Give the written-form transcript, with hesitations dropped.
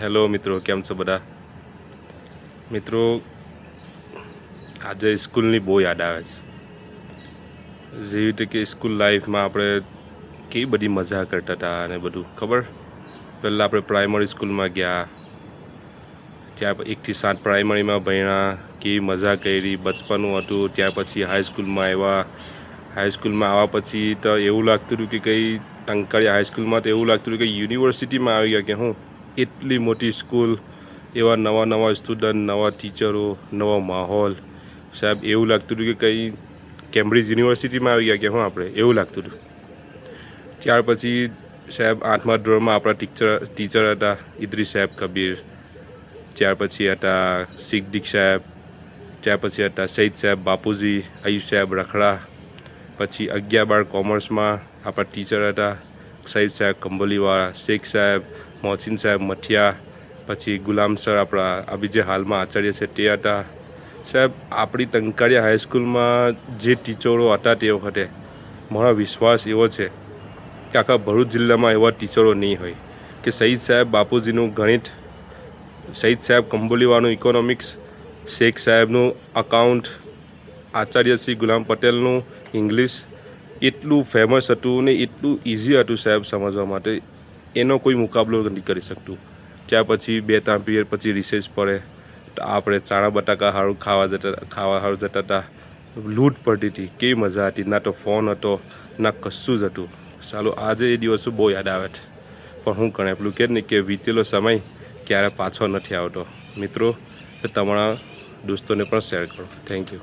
Hello મિત્રો, કેમ છો બધા મિત્રો? આજે સ્કૂલની બહુ યાદ આવે છે. જેવી રીતે કે સ્કૂલ લાઈફમાં આપણે કેવી બધી મજા કરતા હતા અને બધું ખબર. પહેલાં આપણે પ્રાઇમરી સ્કૂલમાં ગયા, ત્યાં 1 થી 7 પ્રાઇમરીમાં ભણ્યા, કેવી મજા કરી, બચપનું હતું. ત્યાર પછી હાઈસ્કૂલમાં આવ્યા. હાઈસ્કૂલમાં આવ્યા પછી તો એવું લાગતું હતું કે કંઈ ટંકારી હાઈસ્કૂલમાં તો એવું લાગતું હતું કે યુનિવર્સિટીમાં આવી ગયા. કે હું એટલી મોટી સ્કૂલ, એવા નવા સ્ટુડન્ટ, નવા ટીચરો, નવો માહોલ. સાહેબ એવું લાગતું હતું કે કંઈ કેમ્બ્રિજ યુનિવર્સિટીમાં આવી ગયા કે હું આપણે, એવું લાગતું હતું. ત્યાર પછી સાહેબ 8મા ધોરણમાં આપણા ટીચર હતા ઇદ્રીસ સાહેબ કબીર. ત્યાર પછી હતા સિદ્દીક સાહેબ. ત્યાર પછી હતા સઈદ સાહેબ બાપુજી, અયુબ સાહેબ રખડા. પછી 11-12 કોમર્સમાં આપણા ટીચર હતા સઈદ સાહેબ કંબોલીવાળા, શેખ સાહેબ, મોહસિન સાહેબ મઠિયા. પછી ગુલામ સર આપણા અભી જે હાલમાં આચાર્ય છે તે હતા. સાહેબ આપણી ટંકારિયા હાઈસ્કૂલમાં જે ટીચરો હતા તે વખતે મારો વિશ્વાસ એવો છે કે આખા ભરૂચ જિલ્લામાં એવા ટીચરો નહીં હોય. કે સઈદ સાહેબ બાપુજીનું ગણિત, સઈદ સાહેબ કંબોલીવાળાનું ઇકોનોમિક્સ, શેખ સાહેબનું અકાઉન્ટ, આચાર્ય શ્રી ગુલામ પટેલનું ઇંગ્લિશ એટલું ફેમસ હતું ને એટલું ઇઝી હતું સાહેબ સમજવા માટે, એનો કોઈ મુકાબલો નથી કરી શકતું. ત્યાર પછી 2-3 પીરિયડ પછી રિસેસ પડે તો આપણે ચાણા બટાકા ખાવા સારું જતા હતા. લૂંટ પડતી હતી, કેવી મજા હતી. ના તો ફોન હતો, ના કશું જ હતું. ચાલો આજે એ દિવસો બહુ યાદ આવે છે. પણ હું કરે પેલું કે નહીં કે વીતેલો સમય ક્યારે પાછો નથી આવતો. મિત્રો, તમારા દોસ્તોને પણ શેર કરો. Thank you.